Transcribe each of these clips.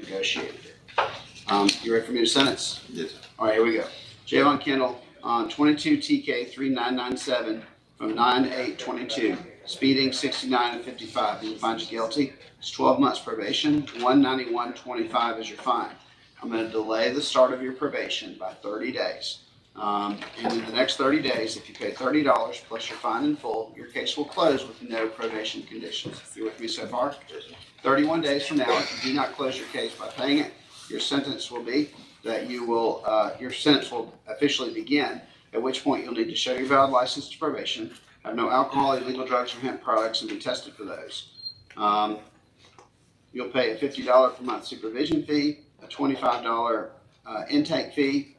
negotiated it. You ready for me to sentence? Yes, sir. All right, here we go. Javon Kendall on 22 TK 3997 from 9/8/22, speeding 69 and 55. We find you guilty. It's 12 months probation. 191.25 is your fine. I'm going to delay the start of your probation by 30 days. And in the next 30 days, if you pay $30 plus your fine in full, your case will close with no probation conditions. You with me so far? 31 days from now, if you do not close your case by paying it, your sentence will be that your sentence will officially begin, at which point you'll need to show your valid license to probation, have no alcohol, illegal drugs, or hemp products, and be tested for those. You'll pay a $50 per month supervision fee, a $25 intake fee,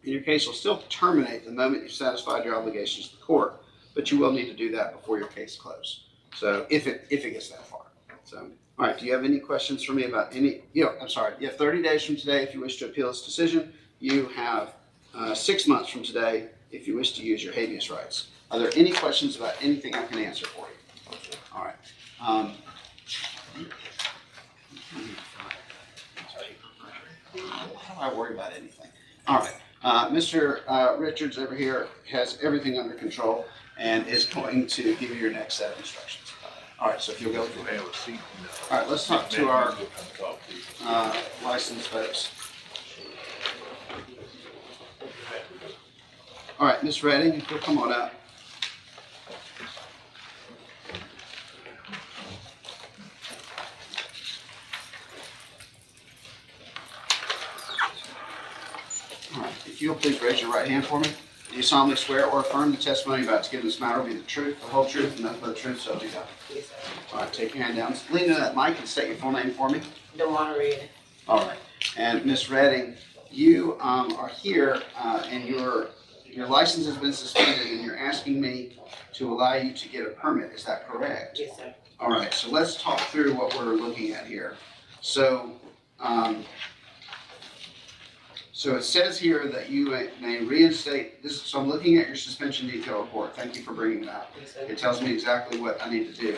and your case will still terminate the moment you've satisfied your obligations to the court, but you will need to do that before your case closes. So if it gets that far. So, all right, do you have any questions for me about any, you have 30 days from today if you wish to appeal this decision. You have 6 months from today if you wish to use your habeas rights. Are there any questions about anything I can answer for you? All right. How do I worry about anything? All right. Mr. Richards over here has everything under control and is going to give you your next set of instructions. All right, so if you'll go through. All right, let's talk to our licensed folks. All right, Ms. Redding, if you'll come on up. All right, if you'll please raise your right hand for me. Do you solemnly swear or affirm the testimony you're about to give in this matter will be the truth, the whole truth, and nothing but the truth, so help you God? Yes, sir. All right, take your hand down. Lean into that mic and state your full name for me. Don't want to read it. All right. And Ms. Redding, you are here and your license has been suspended and you're asking me to allow you to get a permit. Is that correct? Yes, sir. All right. So let's talk through what we're looking at here. So, so it says here that you may reinstate this. So I'm looking at your suspension detail report. Thank you for bringing that. Yes, sir. It tells me exactly what I need to do.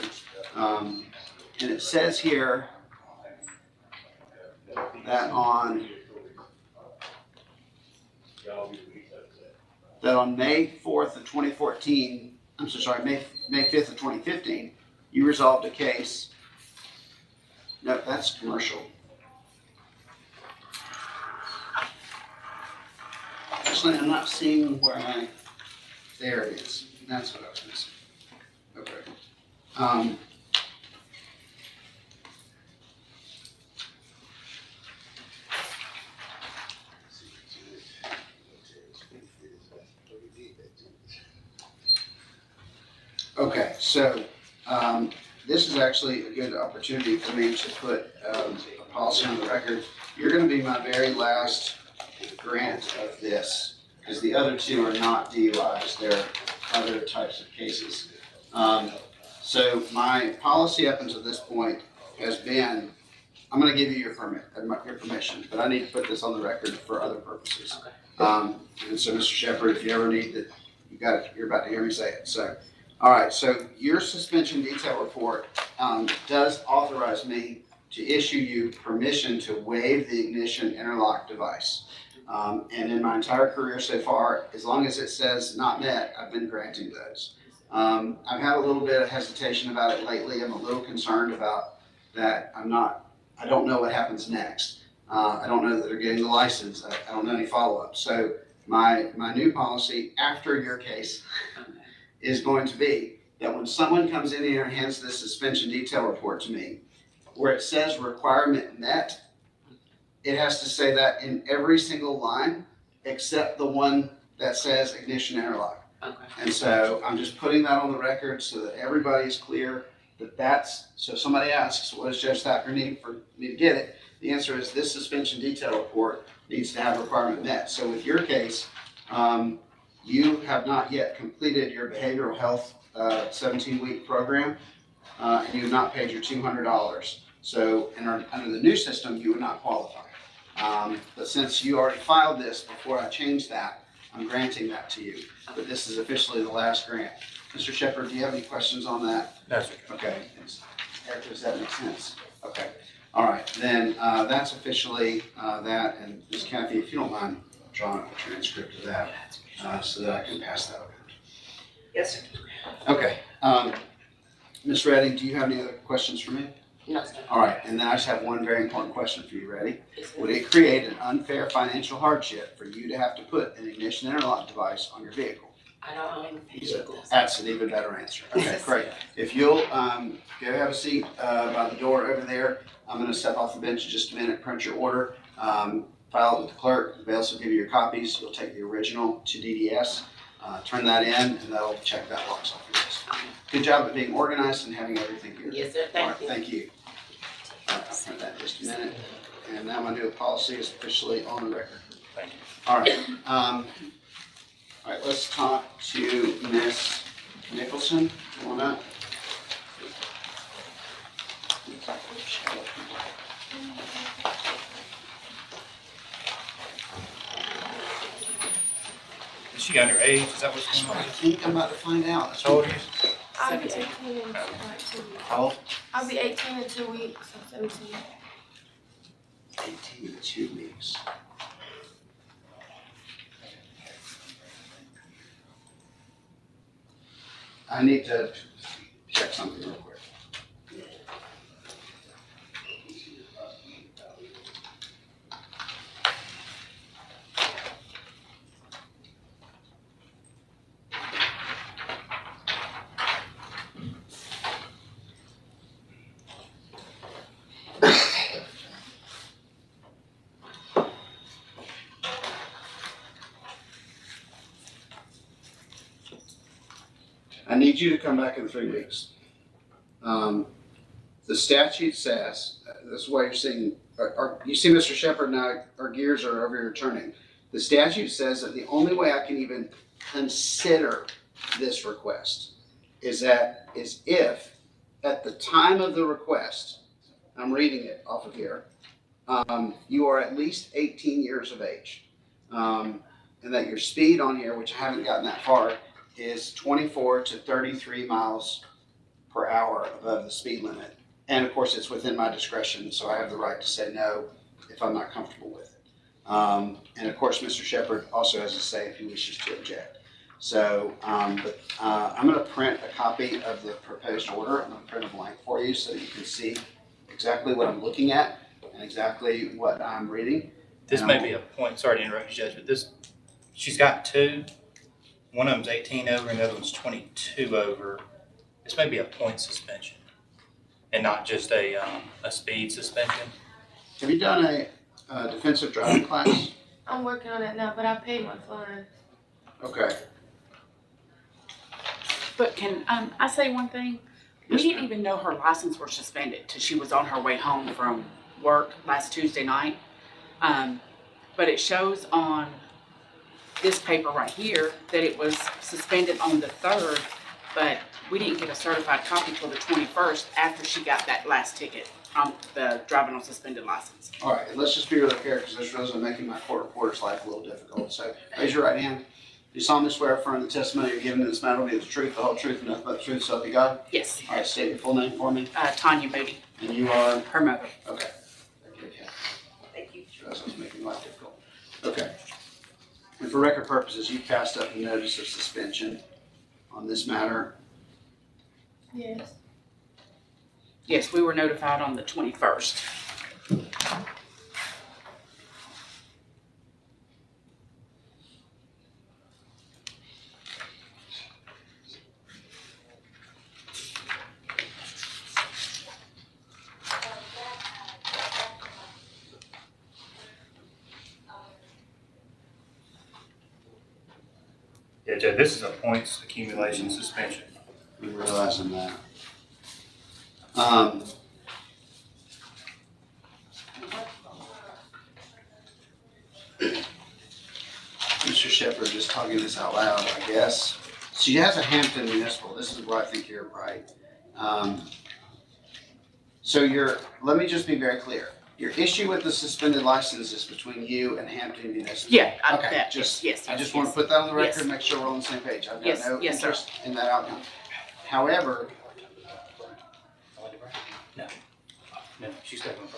And it says here that on May 4th of 2014, I'm so sorry, May 5th of 2015, you resolved a case. No, that's commercial. Actually, I'm not seeing where there it is. That's what I was missing. Okay. Okay, so this is actually a good opportunity for me to put a policy on the record. You're going to be my very last grant of this, because the other two are not DUIs, they're other types of cases. So my policy up until this point has been, I'm going to give you your permission, but I need to put this on the record for other purposes. And so, Mr. Shepard, if you ever need it, you're about to hear me say it. So, all right. So your suspension detail report does authorize me to issue you permission to waive the ignition interlock device. And in my entire career so far, as long as it says not met, I've been granting those. I've had a little bit of hesitation about it lately. I'm a little concerned about that. I don't know what happens next. I don't know that they're getting the license. I don't know any follow-up. So my new policy after your case is going to be that when someone comes in here and hands this suspension detail report to me, where it says requirement met, it has to say that in every single line except the one that says ignition interlock. Okay. And so I'm just putting that on the record so that everybody's clear that that's, so if somebody asks, what does Judge Thacker need for me to get it? The answer is this suspension detail report needs to have requirement met. So with your case, you have not yet completed your behavioral health 17-week program, and you have not paid your $200. So under the new system, you would not qualify. But since you already filed this before I changed that, I'm granting that to you. But this is officially the last grant. Mr. Shepard, do you have any questions on that? That's Okay. Eric, does that make sense? Okay. All right, then that's officially that. And Ms. Kathy, if you don't mind drawing up a transcript of that so that I can pass that around. Yes, sir. Okay. Ms. Redding, do you have any other questions for me? No, sir. All right, and then I just have one very important question for you. Ready? Yes, sir. Would it create an unfair financial hardship for you to have to put an ignition interlock device on your vehicle? I don't own vehicles. That's an even better answer. Okay, great. If you'll go have a seat by the door over there, I'm going to step off the bench in just a minute, print your order, file it with the clerk. They'll also give you your copies. You'll take the original to DDS, turn that in, and they'll check that box off your list. Good job at being organized and having everything here. Yes, sir. All right, thank you. All right, I'll print that in just a minute. And now my new policy is officially on the record. Thank you. All right. All right, let's talk to Miss Nicholson. Come on up. Is she underage? Is that what's That's going what I on? think I'm about to find out. That's How old are you? I'll be 18 in like 2 weeks. How old? I'll be 18 in 2 weeks, so 17. 18 in 2 weeks. I need to check something real quick. I need you to come back in 3 weeks. The statute says, this is why you're seeing, you see Mr. Shepherd and our gears are over here turning. The statute says that the only way I can even consider this request is if at the time of the request, I'm reading it off of here, you are at least 18 years of age. And that your speed on here, which I haven't gotten that far, is 24 to 33 miles per hour above the speed limit. And of course, it's within my discretion, so I have the right to say no if I'm not comfortable with it. And of course, Mr. Shepherd also has a say if he wishes to object. So, I'm going to print a copy of the proposed order. I'm going to print a blank for you so that you can see exactly what I'm looking at and exactly what I'm reading. This may be a point, sorry to interrupt you, Judge, but she's got two. One of them's 18 over and the other one's 22 over. This may be a point suspension and not just a speed suspension. Have you done a defensive driving class? I'm working on it now, but I paid my fine. Okay. But can I say one thing? We Yes, didn't ma'am. even know her license was suspended till she was on her way home from work last Tuesday night. But it shows on this paper right here that it was suspended on the 3rd, but we didn't get a certified copy till the 21st after she got that last ticket on the driving on suspended license. All right, and let's just be really clear because this really making my court reporter's life a little difficult. So raise your right hand. Do you solemnly swear affirm the testimony you're giving in this matter will be the truth, the whole truth, and nothing but the truth, so help you God? Yes, All right, state your full name for me. Tanya Moody, And you are? her mother. Okay. Okay. Thank you. That's what's making life difficult. Okay. And for record purposes, you passed up a notice of suspension on this matter. Yes. Yes, we were notified on the 21st. Yeah, Judge, this is a points accumulation suspension. I'm realizing that. Mr. Shepherd, just talking this out loud, I guess. She has a Hampton municipal. This is where I think you're right. Let me just be very clear. Your issue with the suspended license is between you and Hampton Municipal. Yeah, Okay, that, just- yes. I just want to put that on the record, Yes. make sure we're on the same page. I've got Yes, no yes, sir. interest in that outcome. However, No, she's got one.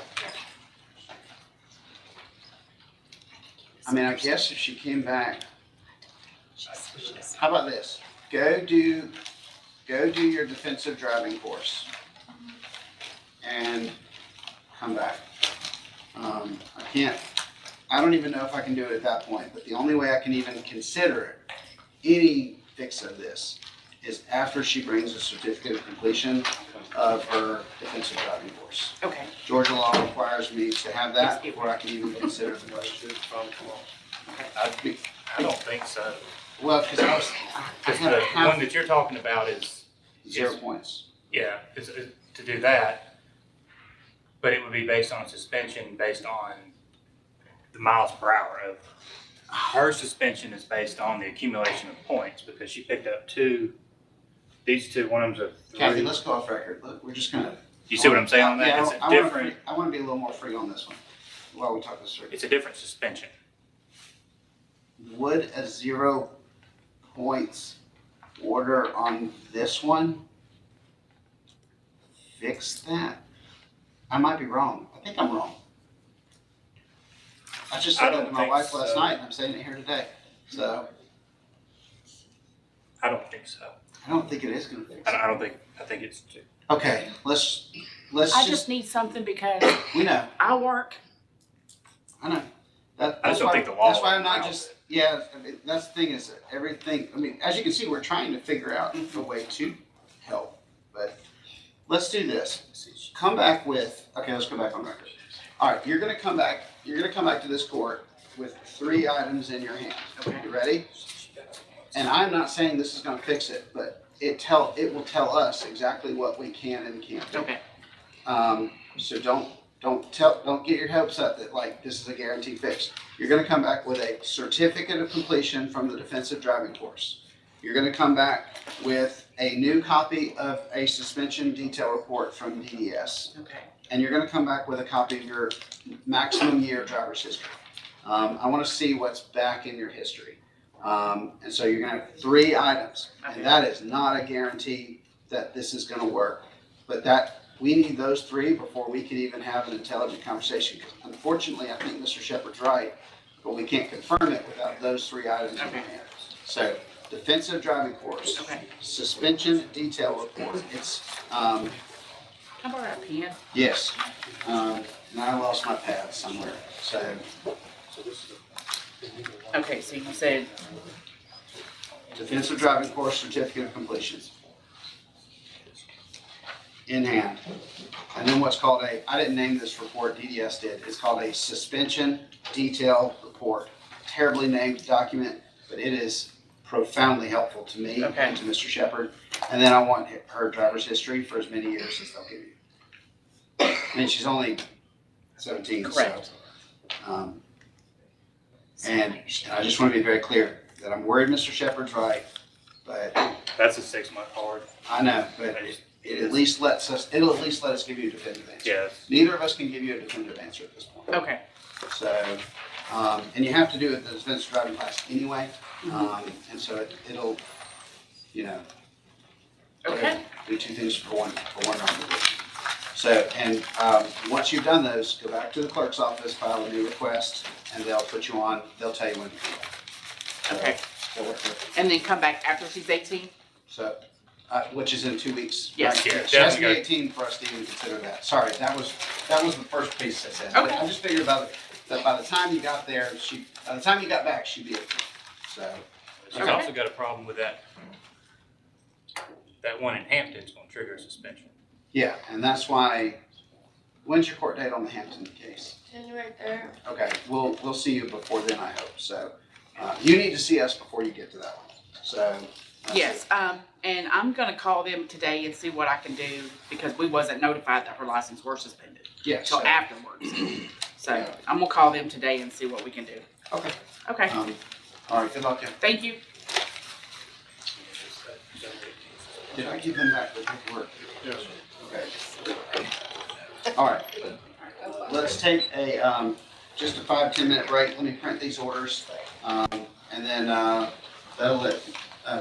I mean, I guess if she came back, how about this? Go do your defensive driving course and come back. I don't even know if I can do it at that point, but the only way I can even consider any fix of this is after she brings a certificate of completion of her defensive driving course. Okay. Georgia law requires me to have that before I can even consider the question. I don't think so. Well, because I Because had the half one that you're talking about is, 0 points. yeah, is to do that, but it would be based on suspension, based on the miles per hour of, her suspension is based on the accumulation of points, because she picked up these two, one of them's a Kathy, 3. let's go off record. Look, we're just gonna. You see what I'm saying on that? Yeah, It's I a different, want to be a little more free on this one while we talk this through. it's a different suspension. Would a 0 points order on this one fix that? I might be wrong. I think I'm wrong. I just I said that don't to my think wife last so. night, and I'm saying it here today. So I don't think so. I don't think it is going to fix it. I think it's two. Okay, let's I just, just need something because we know. I work, I know. I just don't think the law That's why I'm not allows just, yeah, I mean, that's the thing is that everything, I mean, as you can see, we're trying to figure out a way to help. But let's do this. Come back with, okay, let's go back on record. All right, you're gonna come back to this court with 3 items in your hand. Okay. You ready? And I'm not saying this is gonna fix it, but it will tell us exactly what we can and can't do. okay, So don't get your hopes up that like this is a guaranteed fix. You're gonna come back with a certificate of completion from the defensive driving course. You're gonna come back with a new copy of a suspension detail report from DDS. okay, And you're gonna come back with a copy of your maximum year driver's history. I wanna see what's back in your history. And so you're gonna have 3 items. Okay. And that is not a guarantee that this is gonna work. But that, we need those 3 before we can even have an intelligent conversation. 'Cause unfortunately, I think Mr. Shepherd's right, but we can't confirm it without those 3 items in Okay. hand. So, defensive driving course, okay. suspension detail report. It's, How about a pen? yes. And I lost my pad somewhere, so Okay, so you said, defensive driving course certificate of completion. In hand. And then what's called I didn't name this report, DDS did, it's called a suspension detail report. Terribly named document, but it is profoundly helpful to me Okay. and to Mr. Shepherd. And then I want her driver's history for as many years as they'll give you. I mean, she's only 17, Correct. so. And I just want to be very clear that I'm worried Mr. Shepherd's right, but That's a 6-month hard. I know, but it'll at least let us give you a definitive answer. Yes. Neither of us can give you a definitive answer at this point. okay, So, and you have to do it the defensive driving class anyway. And so it'll, you know, okay, do 2 things for one round. So, and once you've done those, go back to the clerk's office, file a new request, and they'll put you on, they'll tell you when to come back. So, okay. they'll work with it. And then come back after she's 18? So, which is in 2 weeks. Yes. right? Yeah, She has to be definitely. 18 for us to even consider that. Sorry, that was the first piece I said. Okay. I just figured that by the time you got there, by the time you got back, she'd be 18. So, She's Okay. also got a problem with that. That one in Hampton's gonna trigger a suspension. yeah, and that's why, when's your court date on the Hampton case? January 3rd. Okay, we'll see you before then, I hope. So, you need to see us before you get to that one. So. that's Yes, it. and I'm gonna call them today and see what I can do, because we wasn't notified that her license were suspended Yeah, until so, afterwards. So I'm gonna call them today and see what we can do. okay. Okay, All right, good luck. thank you. Did I give them back the paperwork? Yes. Okay. All right. Let's take just a 5-10 minute break. Let me print these orders. And then that'll let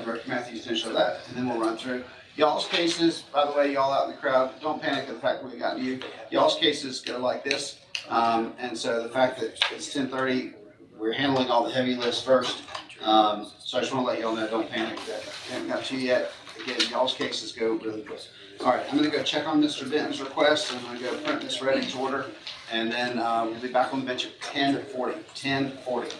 Director Matthews finish all that, and then we'll run through. Y'all's cases, by the way, y'all out in the crowd, don't panic at the fact that we got you. Y'all's cases go like this. And so the fact that it's 10:30, we're handling all the heavy lifts first. So I just want to let y'all know, don't panic that we haven't got to you yet. Again, y'all's cases go really quick. All right, I'm gonna go check on Mr. Benton's request. I'm gonna go print this Redding's order. And then we'll be back on the bench at 10:40. 10:40.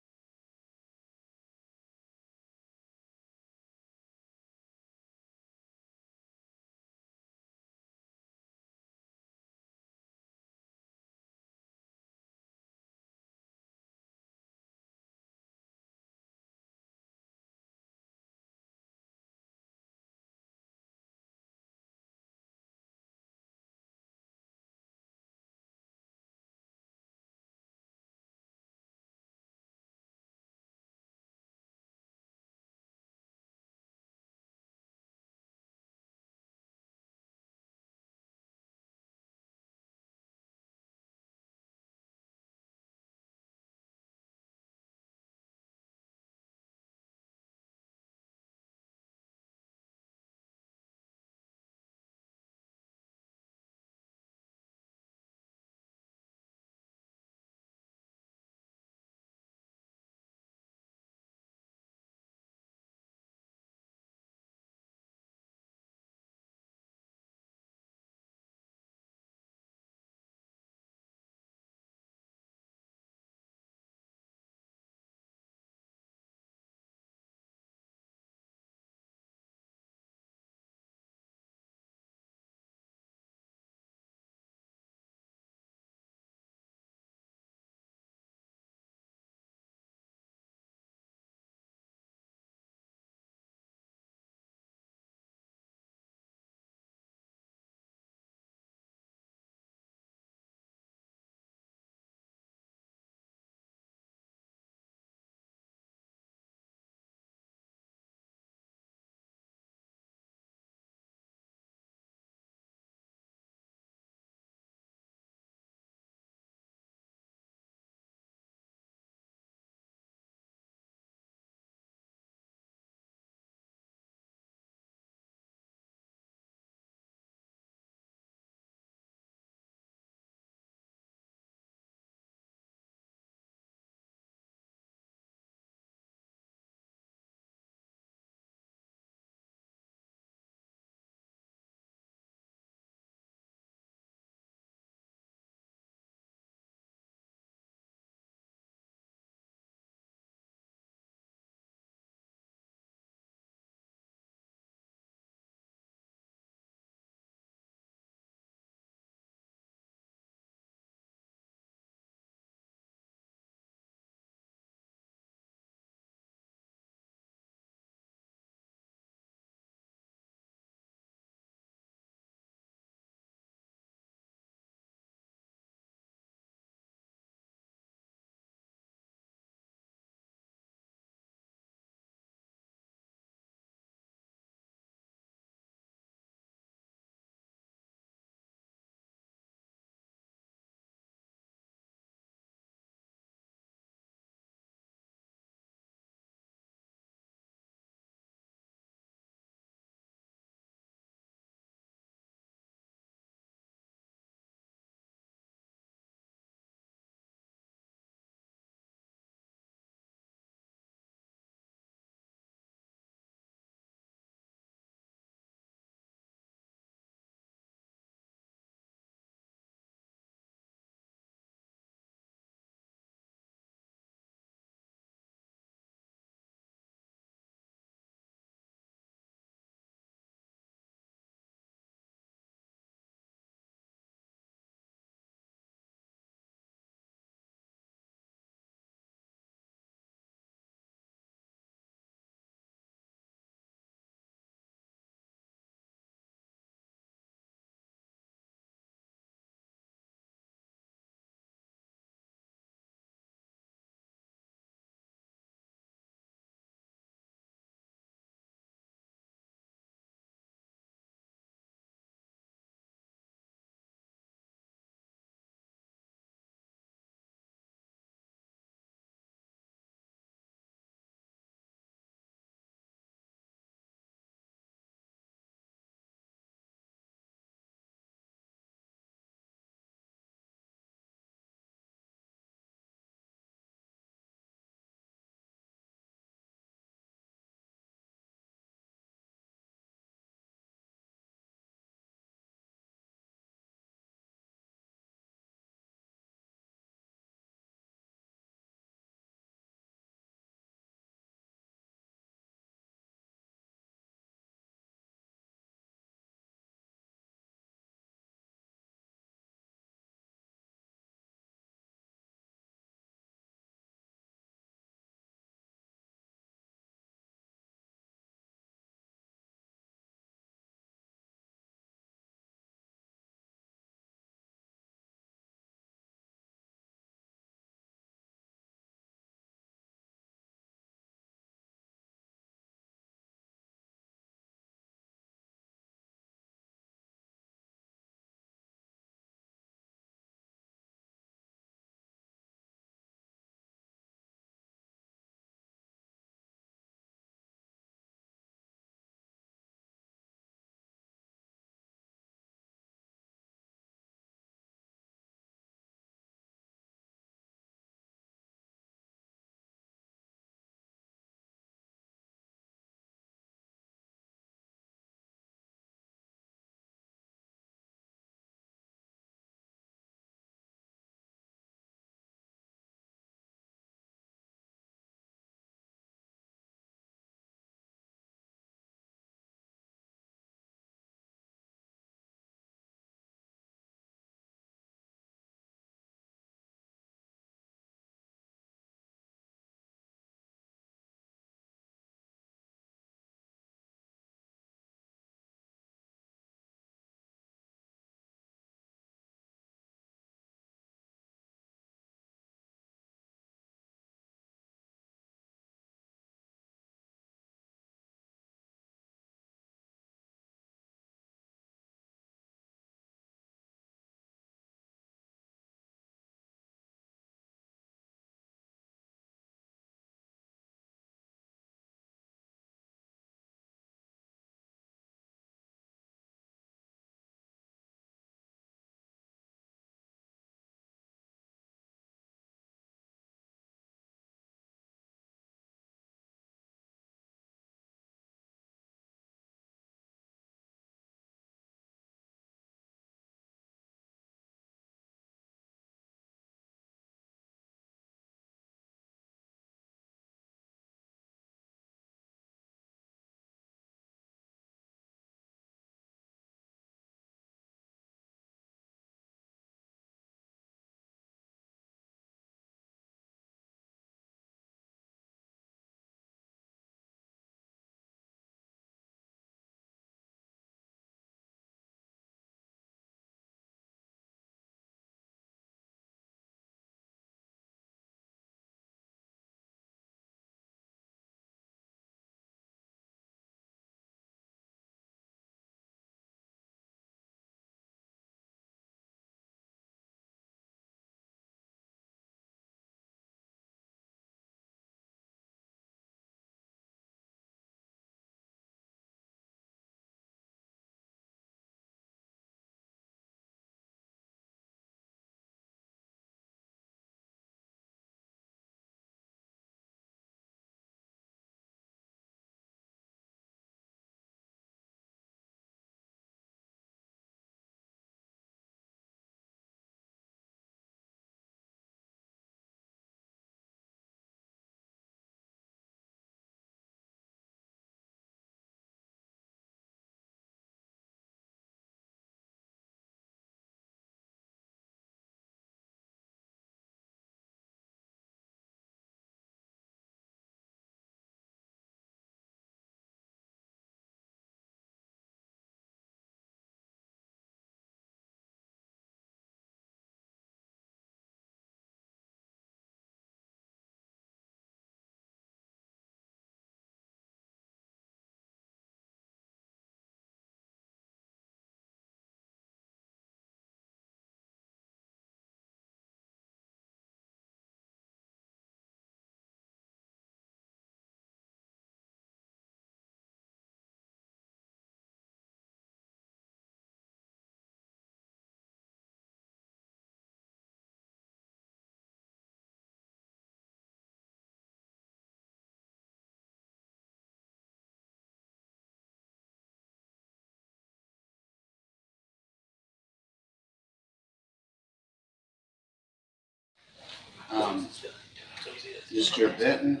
Mr. Benton,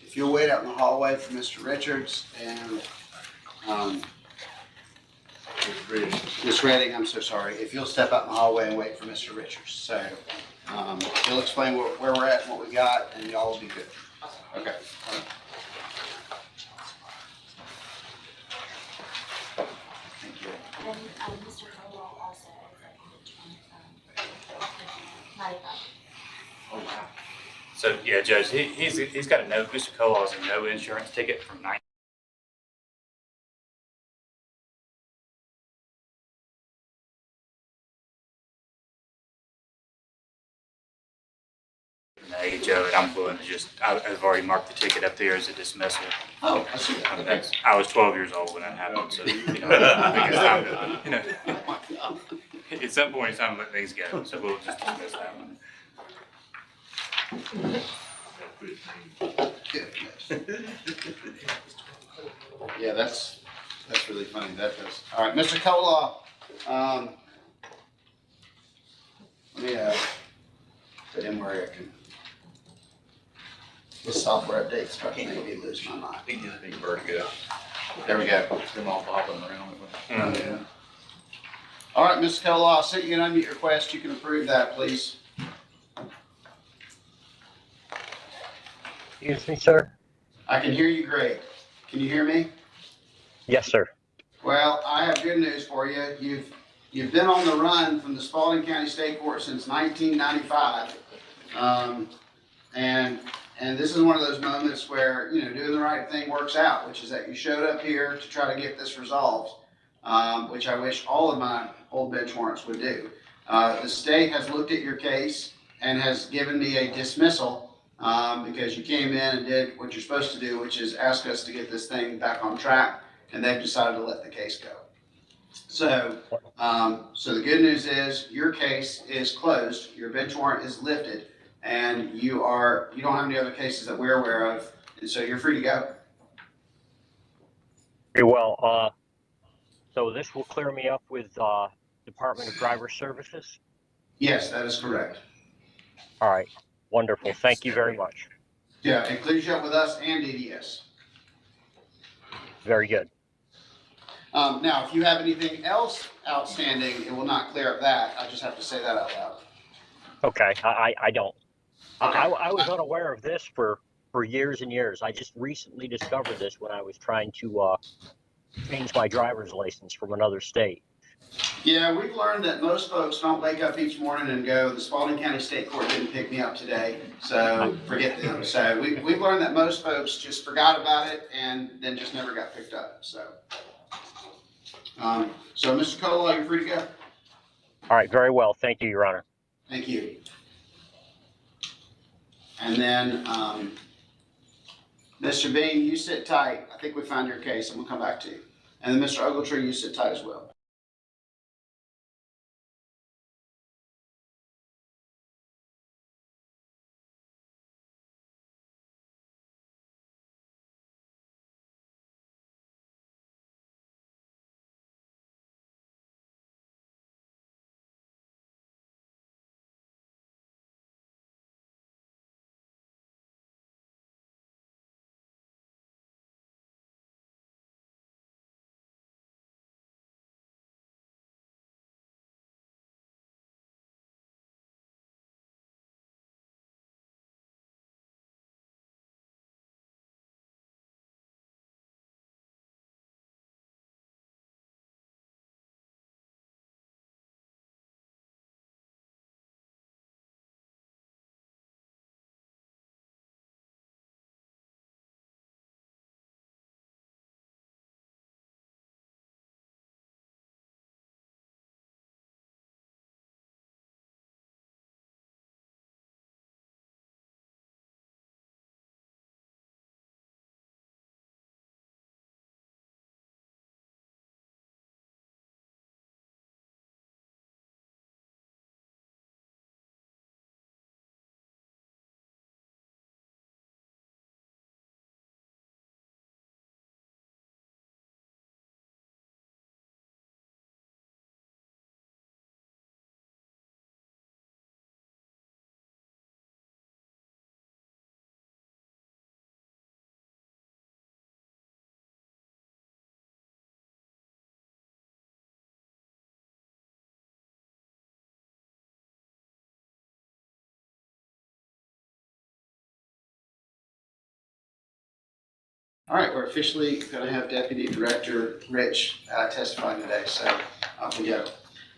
if you'll wait out in the hallway for Mr. Richards and, Ms. Redding, I'm so sorry. If you'll step out in the hallway and wait for Mr. Richards. So, he'll explain where we're at and what we got, and y'all will be good. Okay. Thank you. And then, Mr. Caldwell also executed 95. Oh, wow. So, yeah, Judge, he's got a no, Mr. Cole has a no insurance ticket from 19. Age of it, I'm willing to I've already marked the ticket up there as a dismissal. Oh, I see that. I was 12 years old when that happened, so, I think it's time to, at some point, it's time to let things go, so we'll just dismiss that one. Yeah, that's really funny. That does. All right, Mr. Cola, let me put in where I can. This software update's starting to make me lose my mind. He gives me vertigo. There we go. Them all bobbing around. Yeah. All right, Mr. Cola, I sent you an unmute request. You can approve that, please. Excuse me, sir? I can hear you great. Can you hear me? Yes, sir. Well, I have good news for you. You've been on the run from the Spalding County State Court since 1995. And this is one of those moments where, doing the right thing works out, which is that you showed up here to try to get this resolved, which I wish all of my old bench warrants would do. The state has looked at your case and has given me a dismissal because you came in and did what you're supposed to do, which is ask us to get this thing back on track, and they've decided to let the case go. So, so the good news is your case is closed, your bench warrant is lifted, and you don't have any other cases that we're aware of, and so you're free to go. Very well. So this will clear me up with Department of Driver Services? Yes, that is correct. All right. Wonderful. Thank you very much. Yeah, it clears you up with us and DDS. Very good. Now, if you have anything else outstanding, it will not clear up that. I just have to say that out loud. Okay. I don't. Okay. I was unaware of this for years and years. I just recently discovered this when I was trying to change my driver's license from another state. Yeah, we've learned that most folks don't wake up each morning and go, the Spalding County State Court didn't pick me up today, so forget them. So we've learned that most folks just forgot about it and then just never got picked up, so. So Mr. Cola, you're free to go. All right. Very well. Thank you, Your Honor. Thank you. And then, Mr. Bean, you sit tight. I think we found your case and we'll come back to you. And then Mr. Ogletree, you sit tight as well. All right, we're officially going to have Deputy Director Rich testify today, so off we go.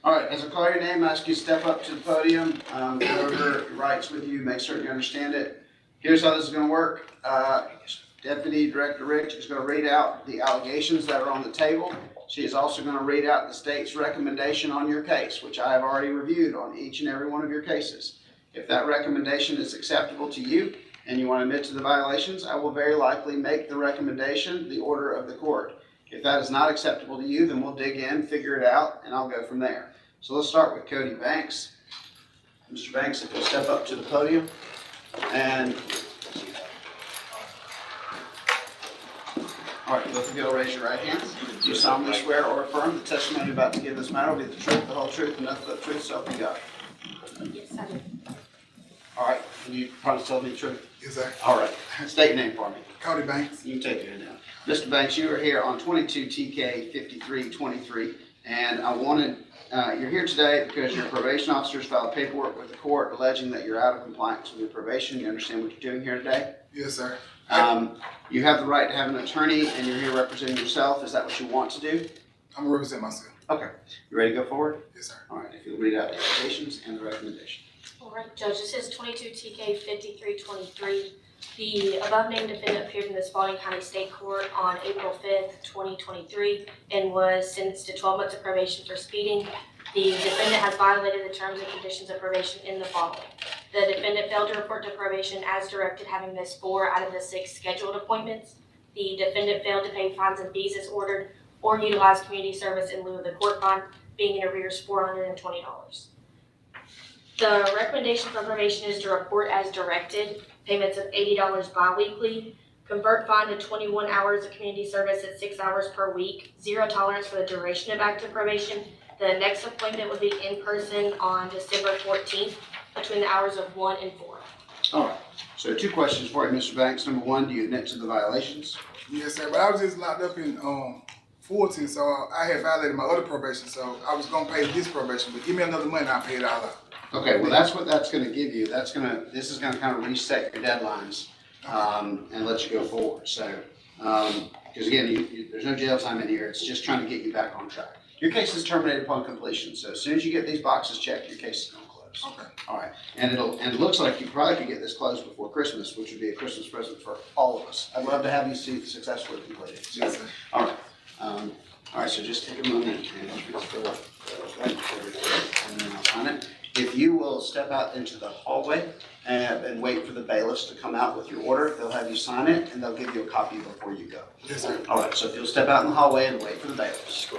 All right, as I call your name, I ask you to step up to the podium, go over your rights with you, make certain you understand it. Here's how this is going to work. Deputy Director Rich is going to read out the allegations that are on the table. She is also going to read out the state's recommendation on your case, which I have already reviewed on each and every one of your cases. If that recommendation is acceptable to you, and you want to admit to the violations, I will very likely make the recommendation the order of the court. If that is not acceptable to you, then we'll dig in, figure it out, and I'll go from there. So let's start with Cody Banks. Mr. Banks, if you'll step up to the podium. And, all right, both of you will raise your right hand. Do you solemnly swear or affirm the testimony you're about to give this matter will be the truth, the whole truth, and nothing but the truth, so help you God? Yes, I do. All right, can you promise to tell me the truth? Yes, sir. All right, state your name for me. Cody Banks. You can take your hand down. Mr. Banks, you are here on 22 TK 5323, and I wanted, you're here today because your probation officers filed paperwork with the court alleging that you're out of compliance with your probation. You understand what you're doing here today? Yes, sir. You have the right to have an attorney, and you're here representing yourself. Is that what you want to do? I'm gonna represent myself. Okay. You ready to go forward? Yes, sir. All right, if you'll read out the allegations and the recommendation. All right, Judge, this is 22 TK 5323. The above named defendant appeared in the Spalding County State Court on April 5th, 2023, and was sentenced to 12 months of probation for speeding. The defendant has violated the terms and conditions of probation in the following. The defendant failed to report to probation as directed, having missed 4 out of the 6 scheduled appointments. The defendant failed to pay fines and fees as ordered or utilize community service in lieu of the court fine, being in arrears $420. The recommendation for probation is to report as directed, payments of $80 bi-weekly, convert fine to 21 hours of community service at 6 hours per week, 0 tolerance for the duration of active probation. The next appointment would be in person on December 14th between the hours of 1 and 4. All right, so 2 questions for you, Mr. Banks. Number 1, do you admit to the violations? Yes, sir. But I was just locked up in Fulton, so I had violated my other probation, so I was gonna pay this probation. But give me another month, and I'll pay it all out. Okay, well, that's what that's gonna give you. This is gonna kind of reset your deadlines, and let you go forward. So, because again, there's no jail time in here. It's just trying to get you back on track. Your case is terminated upon completion. So as soon as you get these boxes checked, your case is gonna close. Okay. All right, and it looks like you probably could get this closed before Christmas, which would be a Christmas present for all of us. I'd love to have you see it successfully completed. So, Yes, sir. all right, so just take a moment and fill up the and then I'll sign it. If you will step out into the hallway and wait for the bailiffs to come out with your order, they'll have you sign it and they'll give you a copy before you go. Yes, sir. All right, so if you'll step out in the hallway and wait for the bailiffs.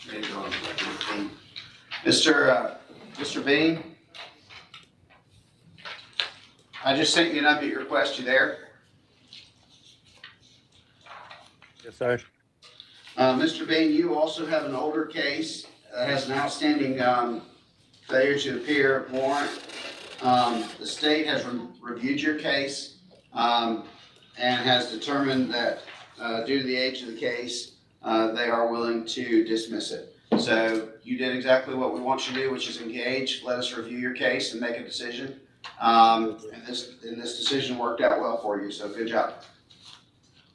There you go. Mr. Bean, I just sent you an update request. You there? Yes, sir. Mr. Bean, you also have an older case that has an outstanding failure to appear warrant. The state has reviewed your case and has determined that due to the age of the case, they are willing to dismiss it. So you did exactly what we want you to do, which is engage, let us review your case and make a decision. And this decision worked out well for you, so good job.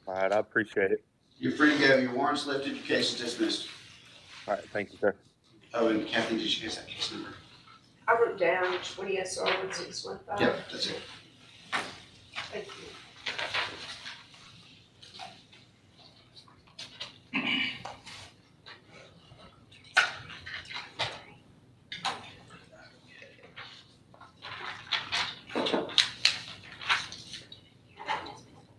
All right, I appreciate it. You're free to go. Your warrant's lifted, your case is dismissed. All right, thank you, sir. Oh, and Kathy, did you get that case number? I wrote down 20 SR 1615. Yep, that's it. Thank you.